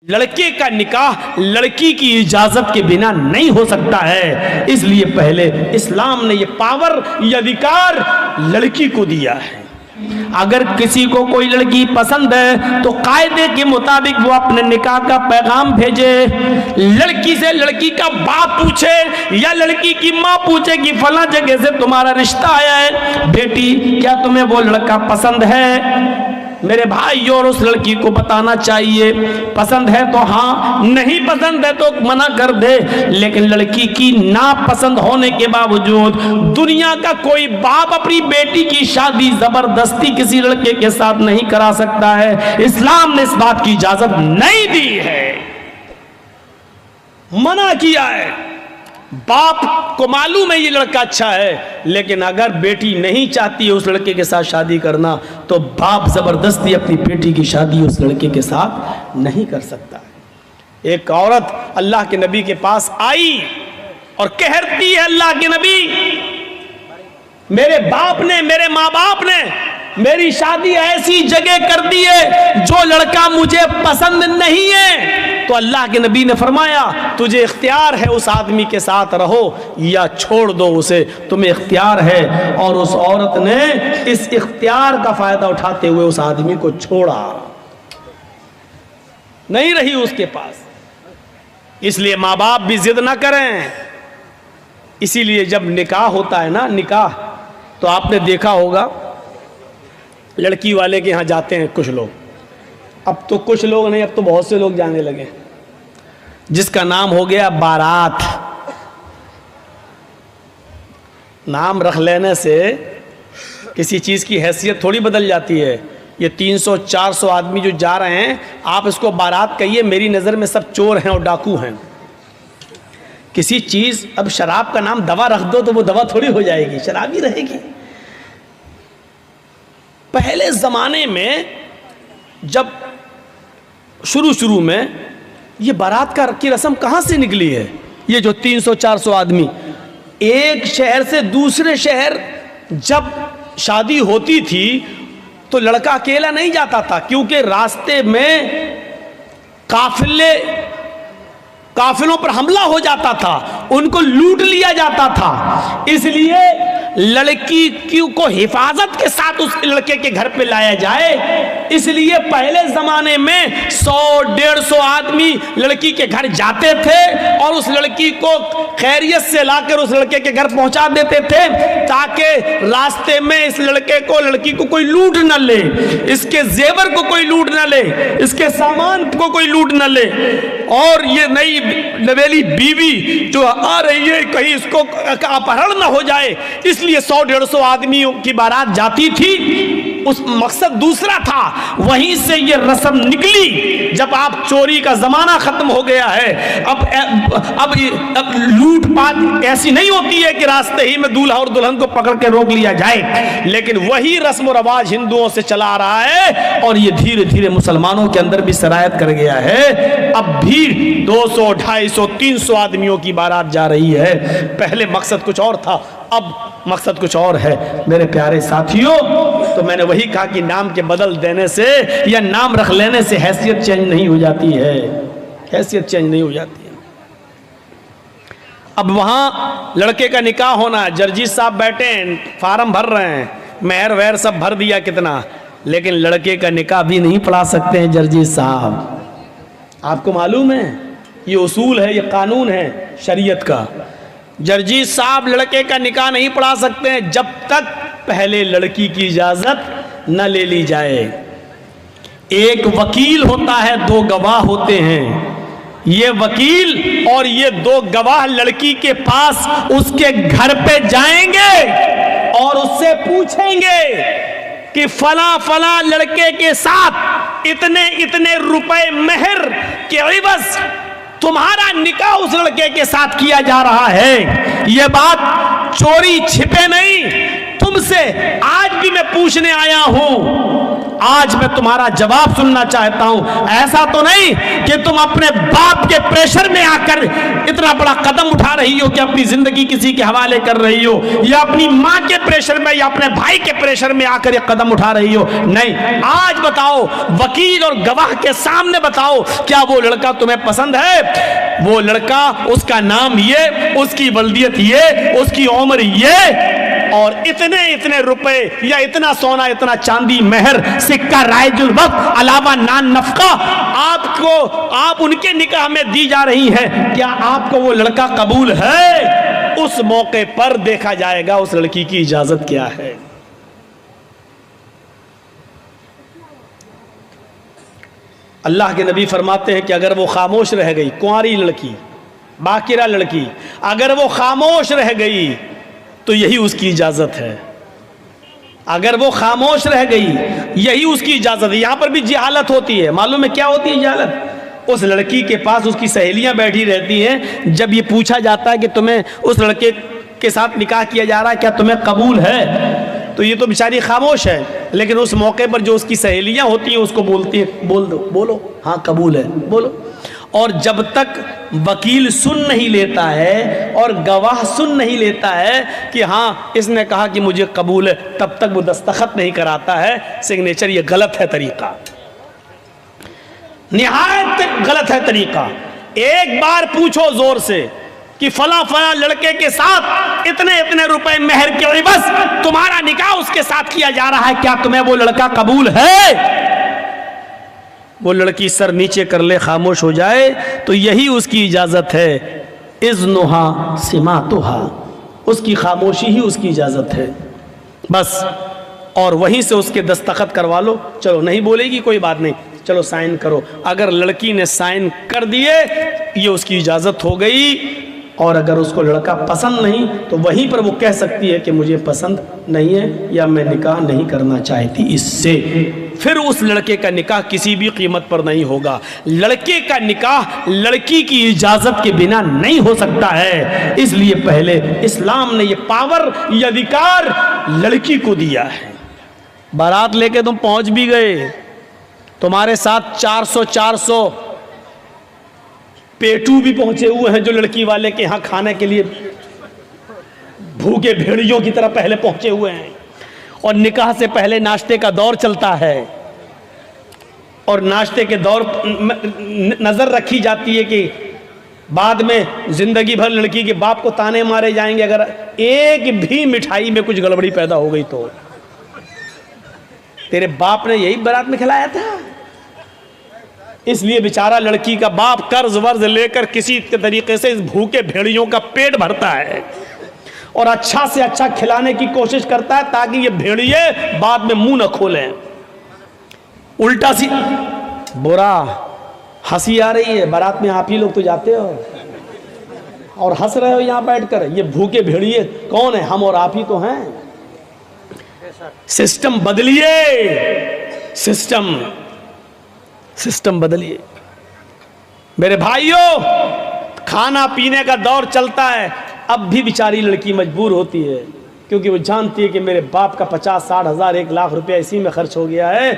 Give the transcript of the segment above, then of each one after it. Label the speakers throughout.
Speaker 1: लड़के का निकाह लड़की की इजाजत के बिना नहीं हो सकता है। इसलिए पहले इस्लाम ने ये पावर, ये अधिकार लड़की को दिया है। अगर किसी को कोई लड़की पसंद है तो कायदे के मुताबिक वो अपने निकाह का पैगाम भेजे। लड़की से लड़की का बाप पूछे या लड़की की माँ पूछे कि फला जगह से तुम्हारा रिश्ता आया है, बेटी क्या तुम्हें वो लड़का पसंद है? मेरे भाई और उस लड़की को बताना चाहिए, पसंद है तो हाँ, नहीं पसंद है तो मना कर दे। लेकिन लड़की की ना पसंद होने के बावजूद दुनिया का कोई बाप अपनी बेटी की शादी जबरदस्ती किसी लड़के के साथ नहीं करा सकता है। इस्लाम ने इस बात की इजाजत नहीं दी है, मना किया है। बाप को मालूम है ये लड़का अच्छा है, लेकिन अगर बेटी नहीं चाहती है उस लड़के के साथ शादी करना तो बाप जबरदस्ती अपनी बेटी की शादी उस लड़के के साथ नहीं कर सकता। एक औरत अल्लाह के नबी के पास आई और कहती है, अल्लाह के नबी, मेरे बाप ने, मेरे माँ बाप ने मेरी शादी ऐसी जगह कर दी है जो लड़का मुझे पसंद नहीं है। तो अल्लाह के नबी ने फरमाया, तुझे इख्तियार है उस आदमी के साथ रहो या छोड़ दो उसे, तुम्हें इख्तियार है। और उस औरत ने इस इख्तियार का फायदा उठाते हुए उस आदमी को छोड़ा, नहीं रही उसके पास। इसलिए माँ बाप भी जिद ना करें। इसीलिए जब निकाह होता है ना, निकाह, तो आपने देखा होगा लड़की वाले के यहाँ जाते हैं कुछ लोग, अब तो कुछ लोग नहीं, अब तो बहुत से लोग जाने लगे, जिसका नाम हो गया बारात। नाम रख लेने से किसी चीज़ की हैसियत थोड़ी बदल जाती है। ये 300-400 आदमी जो जा रहे हैं, आप इसको बारात कहिए, मेरी नज़र में सब चोर हैं और डाकू हैं। किसी चीज़, अब शराब का नाम दवा रख दो तो वो दवा थोड़ी हो जाएगी, शराब ही रहेगी। पहले ज़माने में जब शुरू में ये बारात की रस्म कहाँ से निकली है? ये जो 300-400 आदमी एक शहर से दूसरे शहर जब शादी होती थी तो लड़का अकेला नहीं जाता था, क्योंकि रास्ते में काफिलों पर हमला हो जाता था, उनको लूट लिया जाता था। इसलिए लड़की को हिफाजत के साथ उस लड़के के घर पे लाया जाए, इसलिए पहले जमाने में 100-150 आदमी लड़की के घर जाते थे और उस लड़की को खैरियत से लाकर उस लड़के के घर पहुंचा देते थे, ताकि रास्ते में इस लड़की को कोई लूट न ले, इसके जेवर को कोई लूट न ले, इसके सामान को कोई लूट न ले। और ये नई नवेली बीवी जो आ रही है, कहीं इसको अपहरण न हो जाए, इसलिए 100-150 आदमियों की बारात जाती थी। उस मकसद दूसरा था, वहीं से ये रस्म निकली। जब आप चोरी का जमाना खत्म हो गया है, अब लूटपाट ऐसी नहीं होती है कि रास्ते ही में दूल्हा और दुल्हन को पकड़ के रोक लिया जाए, लेकिन वही रस्म और रवाज हिंदुओं से चला आ रहा है और ये धीरे धीरे मुसलमानों के अंदर भी सरायत कर गया है। अब भी 200, 250, 300 आदमियों की बारात जा रही है। पहले मकसद कुछ और था, अब मकसद कुछ और है। मेरे प्यारे साथियों, तो मैंने वही कहा कि नाम के बदल देने से या नाम रख लेने से हैसियत चेंज नहीं हो जाती है, हैसियत चेंज नहीं हो जाती है। अब वहाँ लड़के का निकाह होना, जर्जी साहब बैठे हैं, फार्म भर रहे हैं, मेहर वहर सब भर दिया कितना, लेकिन लड़के का निकाह भी नहीं पढ़ा सकते हैं जर्जी साहब। आपको मालूम है ये उसूल है, ये कानून है शरीयत का। जर्जी साहब लड़के का निकाह नहीं पढ़ा सकते हैं जब तक पहले लड़की की इजाजत न ले ली जाए। एक वकील होता है, 2 गवाह होते हैं। ये वकील और ये 2 गवाह लड़की के पास उसके घर पे जाएंगे और उससे पूछेंगे कि फला फला लड़के के साथ इतने इतने रुपए मेहर के इवज तुम्हारा निकाह उस लड़के के साथ किया जा रहा है। यह बात चोरी छिपे नहीं, तुमसे आज भी मैं पूछने आया हूं आज मैं तुम्हारा जवाब सुनना चाहता हूं। ऐसा तो नहीं कि तुम अपने बाप के प्रेशर में आकर इतना बड़ा कदम उठा रही हो कि अपनी जिंदगी किसी के हवाले कर रही हो, या अपनी मां के प्रेशर में या अपने भाई के प्रेशर में आकर ये कदम उठा रही हो। नहीं, आज बताओ, वकील और गवाह के सामने बताओ, क्या वो लड़का तुम्हें पसंद है? वो लड़का, उसका नाम ये, उसकी वल्दियत ये, उसकी उम्र ये, और इतने इतने रुपए या इतना सोना, इतना चांदी, मेहर, सिक्का, रायजुल वक्त, अलावा नान नफका आपको, आप उनके निकाह में दी जा रही है। क्या आपको वो लड़का कबूल है? उस मौके पर देखा जाएगा उस लड़की की इजाजत क्या है। अल्लाह के नबी फरमाते हैं कि अगर वो खामोश रह गई, कुंवारी लड़की, बाकिरा लड़की, अगर वो खामोश रह गई तो यही उसकी इजाजत है। अगर वो खामोश रह गई, यही उसकी इजाजत है। यहां पर भी जहालत होती है। मालूम है क्या होती है जहालत? उस लड़की के पास उसकी सहेलियां बैठी रहती हैं। जब ये पूछा जाता है कि तुम्हें उस लड़के के साथ निकाह किया जा रहा है, क्या तुम्हें कबूल है, तो ये तो बेचारी खामोश है। लेकिन उस मौके पर जो उसकी सहेलियां होती हैं उसको बोलती है, बोल दो, बोलो, हाँ कबूल है, बोलो। और जब तक वकील सुन नहीं लेता है और गवाह सुन नहीं लेता है कि हाँ इसने कहा कि मुझे कबूल है, तब तक वो दस्तखत नहीं कराता है सिग्नेचर। ये गलत है तरीका, निहायत गलत है तरीका। एक बार पूछो जोर से कि फला फला लड़के के साथ इतने इतने रुपए मेहर के एवज तुम्हारा निकाह उसके साथ किया जा रहा है, क्या तुम्हें वो लड़का कबूल है? वो लड़की सर नीचे कर ले, खामोश हो जाए, तो यही उसकी इजाजत है। इज़्नुहा सिमातुहा, उसकी खामोशी ही उसकी इजाजत है बस। और वहीं से उसके दस्तखत करवा लो। चलो नहीं बोलेगी कोई बात नहीं, चलो साइन करो। अगर लड़की ने साइन कर दिए, ये उसकी इजाजत हो गई। और अगर उसको लड़का पसंद नहीं तो वहीं पर वो कह सकती है कि मुझे पसंद नहीं है या मैं निकाह नहीं करना चाहती इससे। फिर उस लड़के का निकाह किसी भी कीमत पर नहीं होगा। लड़के का निकाह लड़की की इजाजत के बिना नहीं हो सकता है। इसलिए पहले इस्लाम ने ये पावर, ये अधिकार लड़की को दिया है। बारात लेके तुम पहुंच भी गए, तुम्हारे साथ 400 पेटू भी पहुंचे हुए हैं जो लड़की वाले के यहाँ खाने के लिए भूखे भेड़ियों की तरह पहले पहुंचे हुए हैं। और निकाह से पहले नाश्ते का दौर चलता है, और नाश्ते के दौर नजर रखी जाती है कि बाद में जिंदगी भर लड़की के बाप को ताने मारे जाएंगे अगर एक भी मिठाई में कुछ गड़बड़ी पैदा हो गई तो। तेरे बाप ने यही बारात में खिलाया था। इसलिए बेचारा लड़की का बाप कर्ज वर्ज लेकर किसी तरीके से इस भूखे भेड़ियों का पेट भरता है और अच्छा से अच्छा खिलाने की कोशिश करता है ताकि ये भेड़िए बाद में मुंह न खोलें। उल्टा सी बुरा हंसी आ रही है। बारात में आप ही लोग तो जाते हो और हंस रहे हो यहाँ बैठकर। ये भूखे भेड़िए कौन है? हम और आप ही तो हैं। सिस्टम बदलिए, सिस्टम बदलिए मेरे भाइयों। खाना पीने का दौर चलता है। अब भी बेचारी लड़की मजबूर होती है क्योंकि वो जानती है कि मेरे बाप का 50-60 हज़ार 1 लाख रुपया इसी में खर्च हो गया है।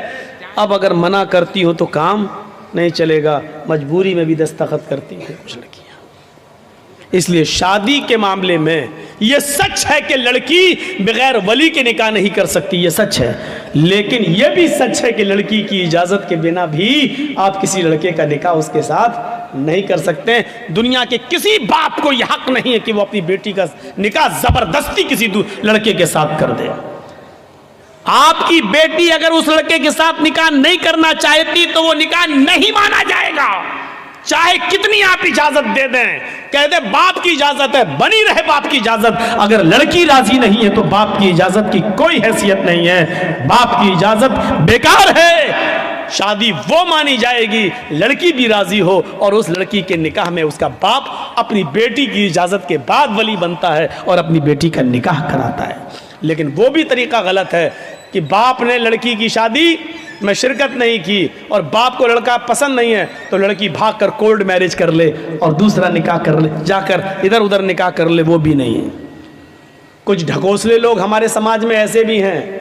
Speaker 1: अब अगर मना करती हो तो काम नहीं चलेगा, मजबूरी में भी दस्तखत करती है कुछ लड़कियां। इसलिए शादी के मामले में यह सच है कि लड़की बगैर वली के निकाह नहीं कर सकती, यह सच है। लेकिन यह भी सच है कि लड़की की इजाजत के बिना भी आप किसी लड़के का निकाह उसके साथ नहीं कर सकते। दुनिया के किसी बाप को यह हक नहीं है कि वो अपनी बेटी का निकाह जबरदस्ती किसी लड़के के साथ कर दे। आपकी बेटी अगर उस लड़के के साथ निकाह नहीं करना चाहती तो वो निकाह नहीं माना जाएगा, चाहे कितनी आप इजाजत दे दें। कह दे बाप की इजाजत है, बनी रहे बाप की इजाजत। अगर लड़की राजी नहीं है तो बाप की इजाजत की कोई हैसियत नहीं है, बाप की इजाजत बेकार है। शादी वो मानी जाएगी लड़की भी राजी हो और उस लड़की के निकाह में उसका बाप अपनी बेटी की इजाजत के बाद वली बनता है और अपनी बेटी का निकाह कराता है। लेकिन वो भी तरीका गलत है कि बाप ने लड़की की शादी में शिरकत नहीं की और बाप को लड़का पसंद नहीं है तो लड़की भागकर कोर्ट मैरिज कर ले और दूसरा निकाह कर ले, जाकर इधर उधर निकाह कर ले, वो भी नहीं है। कुछ ढकोसले लोग हमारे समाज में ऐसे भी हैं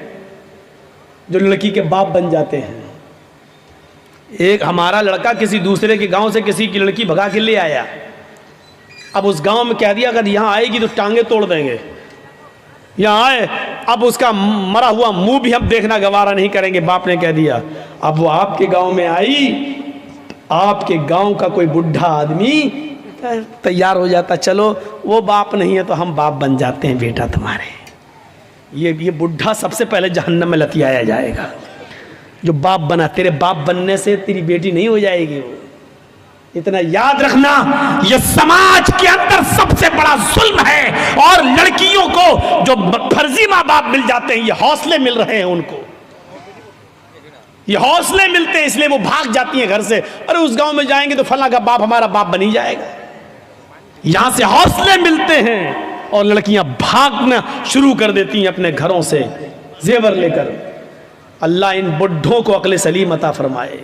Speaker 1: जो लड़की के बाप बन जाते हैं। एक हमारा लड़का किसी दूसरे के गांव से किसी की लड़की भगा के ले आया। अब उस गांव में कह दिया अगर यहाँ आएगी तो टांगे तोड़ देंगे, यहाँ आए, अब उसका मरा हुआ मुंह भी हम देखना गवारा नहीं करेंगे। बाप ने कह दिया अब वो आपके गांव में आई, आपके गांव का कोई बुढ़ा आदमी तैयार हो जाता, चलो वो बाप नहीं है तो हम बाप बन जाते हैं बेटा तुम्हारे। ये बुढ़ा सबसे पहले जहन्नम में लतियाया जाएगा। जो बाप बना, तेरे बाप बनने से तेरी बेटी नहीं हो जाएगी। वो इतना याद रखना, ये समाज के अंदर सबसे बड़ा जुल्म है। और लड़कियों को जो फर्जी माँ बाप मिल जाते हैं, ये हौसले मिल रहे हैं उनको, ये हौसले मिलते हैं, इसलिए वो भाग जाती हैं घर से। अरे उस गांव में जाएंगे तो फला का बाप हमारा बाप बन ही जाएगा। यहां से हौसले मिलते हैं और लड़कियां भागना शुरू कर देती हैं अपने घरों से जेवर लेकर। अल्लाह इन बुढ़ों को अक्ल सलीम अता फरमाए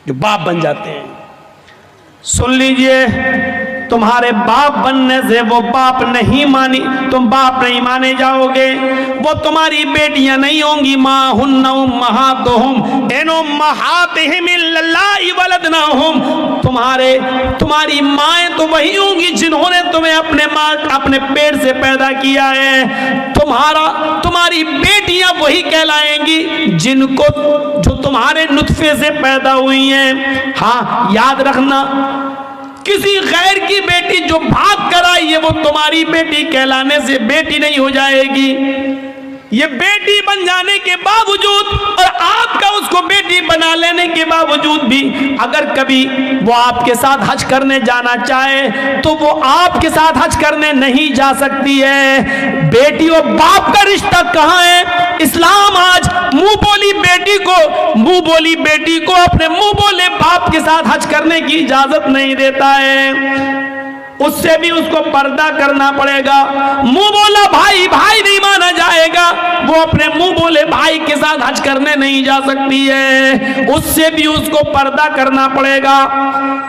Speaker 1: जो बाप बन जाते हैं। सुन लीजिए, तुम्हारे बाप बनने से वो बाप नहीं मानी, तुम बाप नहीं माने जाओगे। वो तुम्हारी बेटियां नहीं होंगी। माँ हुन्ना उम्महातुहुम इन उम्महातिहिम इल्लल्लाहि वलदनाहुम। तुम्हारी माएँ तो वही होंगी जिन्होंने तुम्हें अपने पेट से पैदा किया है। तुम्हारी बेटियां वही कहलाएंगी जो तुम्हारे नुत्फे से पैदा हुई हैं। हाँ, याद रखना, किसी गैर की बेटी जो भाग कर आई है वो तुम्हारी बेटी कहलाने से बेटी नहीं हो जाएगी। ये बेटी बन जाने के बावजूद और आपका उसको बेटी बना लेने के बावजूद भी अगर कभी वो आपके साथ हज करने जाना चाहे तो वो आपके साथ हज करने नहीं जा सकती है। बेटी और बाप का रिश्ता कहाँ है? इस्लाम आज मुंह बोली बेटी को अपने मुंह बोले बाप के साथ हज करने की इजाजत नहीं देता है। उससे भी उसको पर्दा करना पड़ेगा। मुंह बोला भाई नहीं माना जाएगा, वो अपने मुंह बोले भाई के साथ हज करने नहीं जा सकती है, उससे भी उसको पर्दा करना पड़ेगा।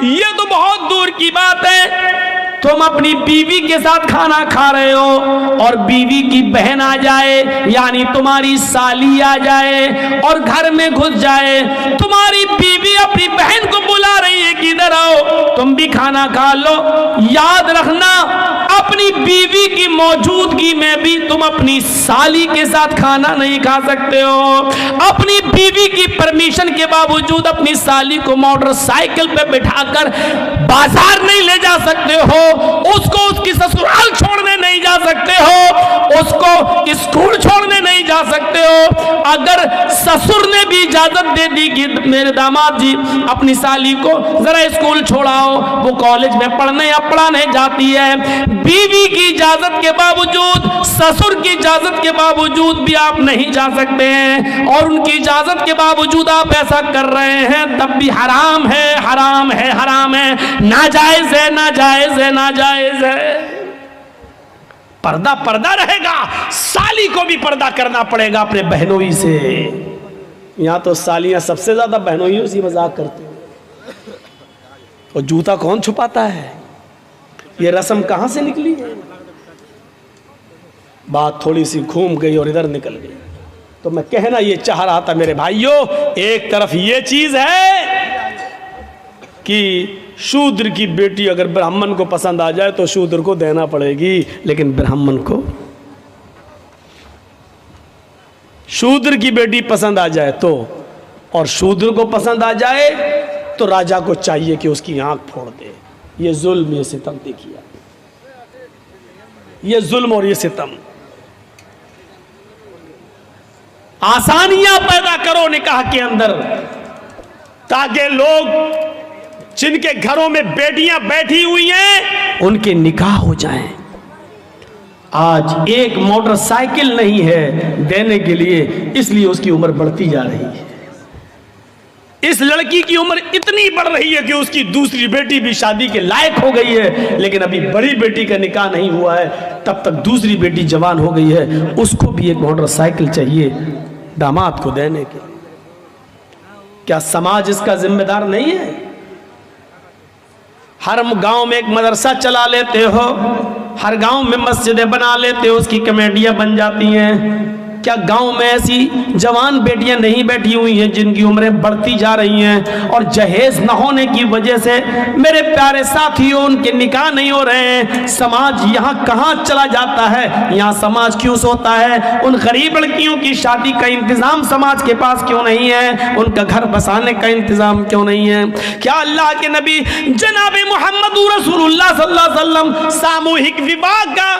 Speaker 1: ये तो बहुत दूर की बात है। तुम अपनी बीवी के साथ खाना खा रहे हो और बीवी की बहन आ जाए, यानी तुम्हारी साली आ जाए और घर में घुस जाए। तुम्हारी बीवी अपनी बहन को बुला रही है कि इधर आओ, तुम भी खाना खा लो। याद रखना, अपनी बीवी की मौजूदगी में भी तुम अपनी साली के साथ खाना नहीं खा सकते हो। अपनी बीवी की परमिशन के बावजूद अपनी साली को मोटरसाइकिल पे बिठाकर बाजार नहीं ले जा सकते हो। उसको उसकी ससुराल छोड़ने नहीं जा सकते हो, उसको स्कूल छोड़ने नहीं जा सकते हो। अगर ससुर ने भी इजाजत दे दी कि मेरे दामाद जी अपनी साली को जरा स्कूल छोड़ाओ, वो कॉलेज में पढ़ने या पढ़ाने जाती है, बीवी की इजाजत के बावजूद, ससुर की इजाजत के बावजूद भी आप नहीं जा सकते हैं। और उनकी इजाजत के बावजूद आप ऐसा कर रहे हैं तब भी हराम है, हराम है, हराम है, नाजायज है, नाजायज है, नाजायज है। पर्दा रहेगा। साली को भी पर्दा करना पड़ेगा अपने बहनोई से। यहां तो सालियां सबसे ज्यादा बहनोइयों से मजाक करती हैं। और जूता कौन छुपाता है? ये रस्म कहां से निकली है? बात थोड़ी सी घूम गई और इधर निकल गई। तो मैं कहना ये चाह रहा था मेरे भाइयों, एक तरफ ये चीज है कि शूद्र की बेटी अगर ब्राह्मण को पसंद आ जाए तो शूद्र को देना पड़ेगी, लेकिन ब्राह्मण को, शूद्र की बेटी पसंद आ जाए तो, और शूद्र को पसंद आ जाए तो राजा को चाहिए कि उसकी आंख फोड़ दे। ये जुल्म, ये सितम देखिए, ये जुल्म और ये सितम। आसानियां पैदा करो निकाह के अंदर, ताकि लोग जिनके घरों में बेटियां बैठी हुई हैं उनके निकाह हो जाएं। आज एक मोटरसाइकिल नहीं है देने के लिए, इसलिए उसकी उम्र बढ़ती जा रही है। इस लड़की की उम्र इतनी बढ़ रही है कि उसकी दूसरी बेटी भी शादी के लायक हो गई है, लेकिन अभी बड़ी बेटी का निकाह नहीं हुआ है, तब तक दूसरी बेटी जवान हो गई है, उसको भी एक मोटरसाइकिल चाहिए दामाद को देने के। क्या समाज इसका जिम्मेदार नहीं है? हर गांव में एक मदरसा चला लेते हो, हर गांव में मस्जिदें बना लेते हो, उसकी कमेटियां बन जाती हैं। क्या गांव में ऐसी जवान बेटियां नहीं बैठी हुई हैं जिनकी उम्रें बढ़ती जा रही हैं और जहेज न होने की वजह से मेरे प्यारे साथियों उनके निकाह नहीं हो रहे हैं? समाज यहाँ कहाँ चला जाता है? यहाँ समाज क्यों सोता है? उन गरीब लड़कियों की शादी का इंतजाम समाज के पास क्यों नहीं है? उनका घर बसाने का इंतजाम क्यों नहीं है? क्या अल्लाह के नबी जनाब मोहम्मद रसूलुल्लाह सल्लल्लाहु अलैहि वसल्लम सामूहिक विवाह का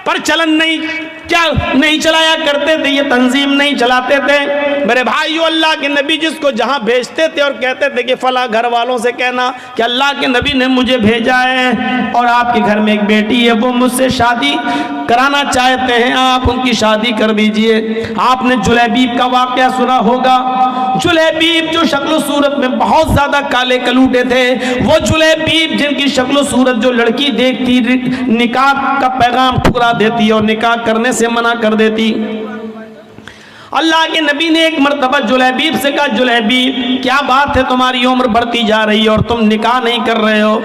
Speaker 1: प्रचलन नहीं चलाया करते थे? ये तंजीम नहीं चलाते थे? मेरे भाइयों, अल्लाह के नबी जिसको जहां भेजते थे और कहते थे कि फला घर वालों से कहना कि अल्लाह के नबी ने मुझे भेजा है और आपके घर में एक बेटी है, वो मुझसे शादी कराना चाहते हैं, आप उनकी शादी कर दीजिए। आपने जुलैबीब का वाकया सुना होगा। जुलैबीब जो शक्ल सूरत में बहुत ज्यादा काले कलूटे थे, वो जुलैबीब जिनकी शक्ल सूरत जो लड़की देखती निकाह का पैगाम ठुकरा देती और निकाह करने से मना कर देती। अल्लाह के नबी ने एक मर्तबा जुलैबीब से कहा, जुलैबीब क्या बात है, तुम्हारी उम्र बढ़ती जा रही है और तुम निकाह नहीं कर रहे हो?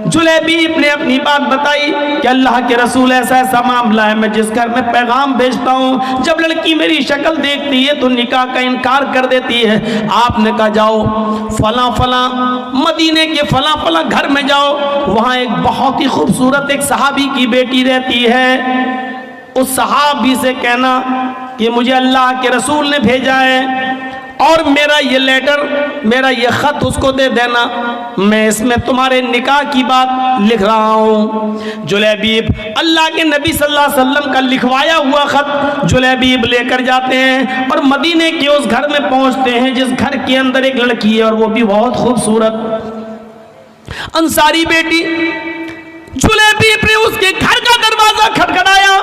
Speaker 1: जुलैबीब ने अपनी बात बताई कि अल्लाह के रसूल ऐसा ऐसा मामला है, मैं जिस घर में पैगाम भेजता हूँ जब लड़की मेरी शक्ल देखती है तो निकाह का इनकार कर देती है। आपने कहा जाओ फला फला मदीने के फला फला घर में जाओ, वहाँ एक बहुत ही खूबसूरत एक सहाबी की बेटी रहती है, उस सहाबी से कहना कि मुझे अल्लाह के रसूल ने भेजा है और मेरा ये लेटर, मेरा ये ख़त उसको दे देना, मैं इसमें तुम्हारे निकाह की बात लिख रहा हूँ। जुलैबीब अल्लाह के नबी सल्लल्लाहु अलैहि वसल्लम का लिखवाया हुआ ख़त जुलैबीब लेकर जाते हैं और मदीने के उस घर में पहुँचते हैं जिस घर के अंदर एक लड़की है और वो भी बहुत खूबसूरत अंसारी बेटी। जुलैबीब ने उसके घर का दरवाजा खटखटाया,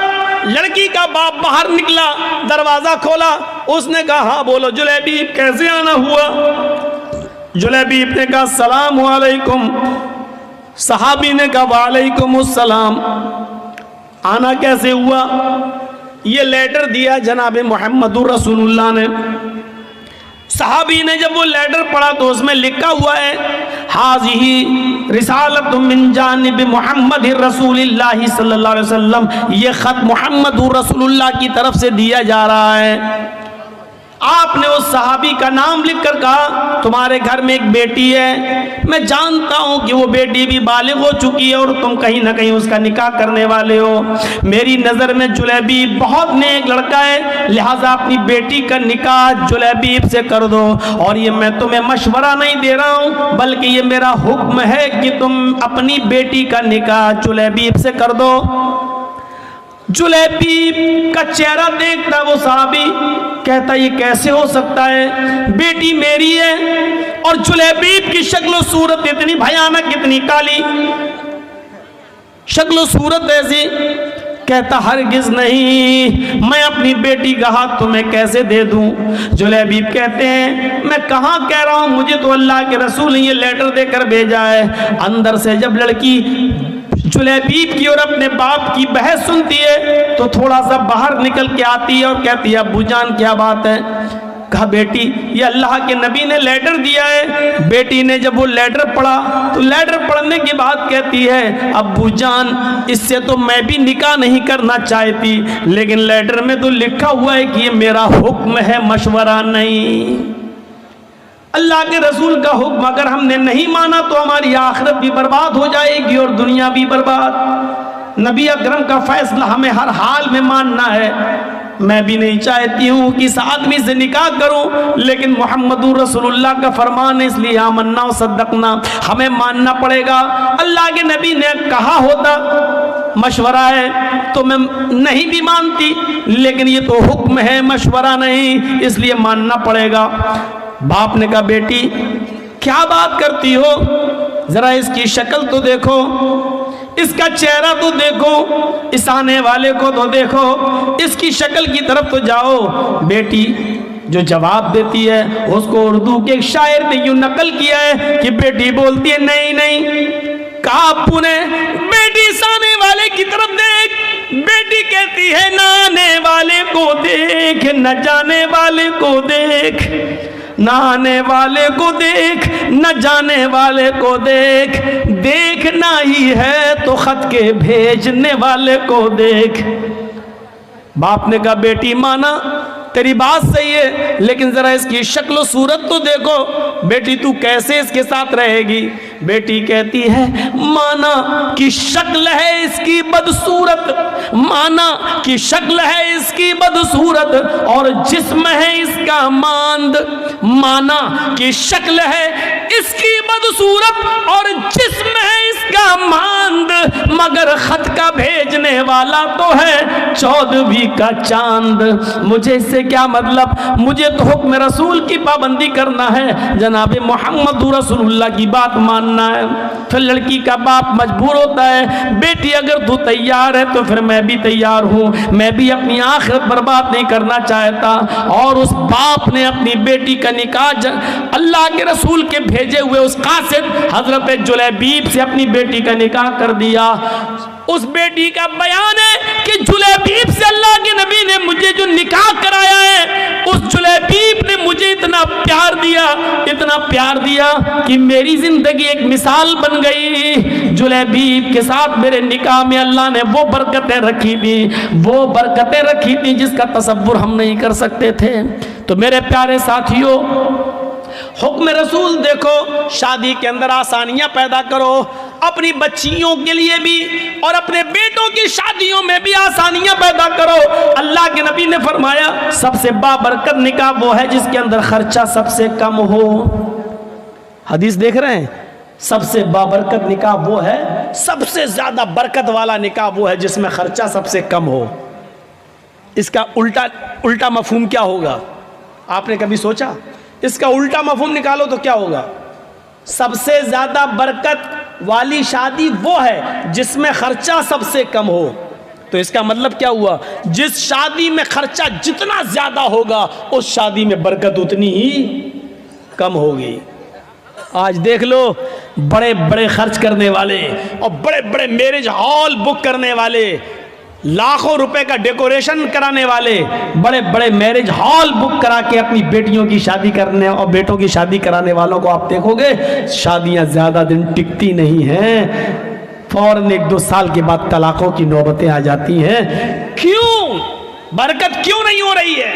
Speaker 1: लड़की का बाप बाहर निकला, दरवाजा खोला, उसने कहा हाँ बोलो जुलैबीब कैसे आना हुआ? जुलैबीब ने कहा सलाम वालेकुम। सहाबी ने कहा वालेकुम अस्सलाम। आना कैसे हुआ? ये लेटर दिया जनाब मोहम्मदुर रसूलुल्लाह ने। सहाबी ने जब वो लेटर पढ़ा तो उसमें लिखा हुआ है हाज़िही रिसालतुम मिन जानिब मोहम्मद रसूलिल्लाह सल्लल्लाहु अलैहि वसल्लम, ये ख़त मोहम्मद रसूलुल्लाह की तरफ से दिया जा रहा है। आपने उस सहाबी का नाम लिखकर कहा तुम्हारे घर में एक बेटी है, मैं जानता हूं कि वो बेटी भी बालिग हो चुकी है और तुम कहीं ना कहीं उसका निकाह करने वाले हो। मेरी नज़र में जुलैबीब बहुत नेक लड़का है, लिहाजा अपनी बेटी का निकाह जुलैबीब से कर दो। और ये मैं तुम्हें मशवरा नहीं दे रहा हूं बल्कि ये मेरा हुक्म है कि तुम अपनी बेटी का निकाह जुलैबीब से कर दो। जुलैबीब का चेहरा देखता वो सहाबी, कहता ये कैसे हो सकता है, बेटी मेरी है और जुलैबीब की शक्ल सूरत इतनी भयानक, इतनी काली शक्ल सूरत ऐसी। कहता हरगिज नहीं, मैं अपनी बेटी का हाथ तुम्हें कैसे दे दूं? जुलैबीब कहते हैं मैं कहाँ कह रहा हूँ, मुझे तो अल्लाह के रसूल ने ये लेटर देकर भेजा है। अंदर से जब लड़की जुलैबीब की और अपने बाप की बहस सुनती है तो थोड़ा सा बाहर निकल के आती है और कहती है अब्बू जान क्या बात है? कहा बेटी ये अल्लाह के नबी ने लेटर दिया है। बेटी ने जब वो लेटर पढ़ा तो लेटर पढ़ने के बाद कहती है अब्बू जान इससे तो मैं भी निकाह नहीं करना चाहती, लेकिन लेटर में तो लिखा हुआ है कि ये मेरा हुक्म है, मशवरा नहीं। अल्लाह के रसूल का हुक्म अगर हमने नहीं माना तो हमारी आखिरत भी बर्बाद हो जाएगी और दुनिया भी बर्बाद। नबी अकरम का फैसला हमें हर हाल में मानना है। मैं भी नहीं चाहती हूँ कि इस आदमी से निकाह करूँ, लेकिन मोहम्मदुर रसूलुल्लाह का फरमान है इसलिए आमन्ना व सद्दक़ना, हमें मानना पड़ेगा। अल्लाह के नबी ने कहा होता मशवरा है तो मैं नहीं भी मानती, लेकिन ये तो हुक्म है मशवरा नहीं, इसलिए मानना पड़ेगा। बाप ने कहा बेटी क्या बात करती हो, जरा इसकी शक्ल तो देखो, इसका चेहरा तो देखो, इस आने वाले को तो देखो, इसकी शक्ल की तरफ तो जाओ। बेटी जो जवाब देती है उसको उर्दू के एक शायर ने यूं नकल किया है कि बेटी बोलती है नहीं नहीं, कहा अप्पू ने बेटी इस आने वाले की तरफ देख। बेटी कहती है न आने वाले को देख, न जाने वाले को देख, न आने वाले को देख, न जाने वाले को देख, देखना ही है तो खत के भेजने वाले को देख। बाप ने कहा बेटी माना तेरी बात सही है, लेकिन जरा इसकी शक्ल सूरत तो देखो, बेटी तू कैसे इसके साथ रहेगी? बेटी कहती है माना कि शक्ल है इसकी बदसूरत, माना कि शक्ल है इसकी बदसूरत और जिस्म है इसका मांद, माना कि शक्ल है इसकी बदसूरत और जिस्म है इसका मांद, मगर खत का भेजने वाला तो है 14वीं का चांद। मुझे इससे क्या मतलब? मुझे तो हुक्म रसूल की पाबंदी करना है, जनाब मोहम्मद रसूलुल्लाह की बात मानना है। फिर लड़की का बाप मजबूर होता है, बेटी अगर तू तैयार है तो फिर मैं भी तैयार हूँ, मैं भी अपनी आखिरत बर्बाद नहीं करना चाहता। और उस बाप ने अपनी बेटी का निकाह अल्लाह के रसूल के भेजे हुए उस कासिद हजरत जुलैबीब से अपनी बेटी का निकाह कर दिया। उस बेटी का बयान है कि जुलैबीब से अल्लाह के नबी ने मुझे जो निकाह कराया है, उस जुलैबीब ने मुझे इतना प्यार दिया, इतना प्यार दिया कि मेरी जिंदगी एक मिसाल बन गई। जुलैबीब के साथ मेरे निकाह में अल्लाह ने वो बरकतें रखी थी, वो बरकतें रखी थी जिसका तसव्वुर हम नहीं कर सकते थे। तो मेरे प्यारे साथियों, हुक्म रसूल देखो, शादी के अंदर आसानियां पैदा करो, अपनी बच्चियों के लिए भी और अपने बेटों की शादियों में भी आसानियां पैदा करो। अल्लाह के नबी ने फरमाया सबसे बाबरकत निकाह वो है जिसके अंदर खर्चा सबसे कम हो। हदीस देख रहे हैं, सबसे बाबरकत निकाह वो है, सबसे ज्यादा बरकत वाला निकाह वो है जिसमें खर्चा सबसे कम हो। इसका उल्टा मफहूम क्या होगा? आपने कभी सोचा? इसका उल्टा मफहूम निकालो तो क्या होगा? सबसे ज्यादा बरकत वाली शादी वो है जिसमें खर्चा सबसे कम हो। तो इसका मतलब क्या हुआ? जिस शादी में खर्चा जितना ज्यादा होगा उस शादी में बरकत उतनी ही कम होगी। आज देख लो, बड़े बड़े खर्च करने वाले और बड़े बड़े मैरिज हॉल बुक करने वाले, लाखों रुपए का डेकोरेशन कराने वाले, बड़े बड़े मैरिज हॉल बुक करा के अपनी बेटियों की शादी करने और बेटों की शादी कराने वालों को आप देखोगे, शादियां ज्यादा दिन टिकती नहीं हैं, फौरन 1-2 साल के बाद तलाकों की नौबतें आ जाती हैं। क्यों? बरकत क्यों नहीं हो रही है?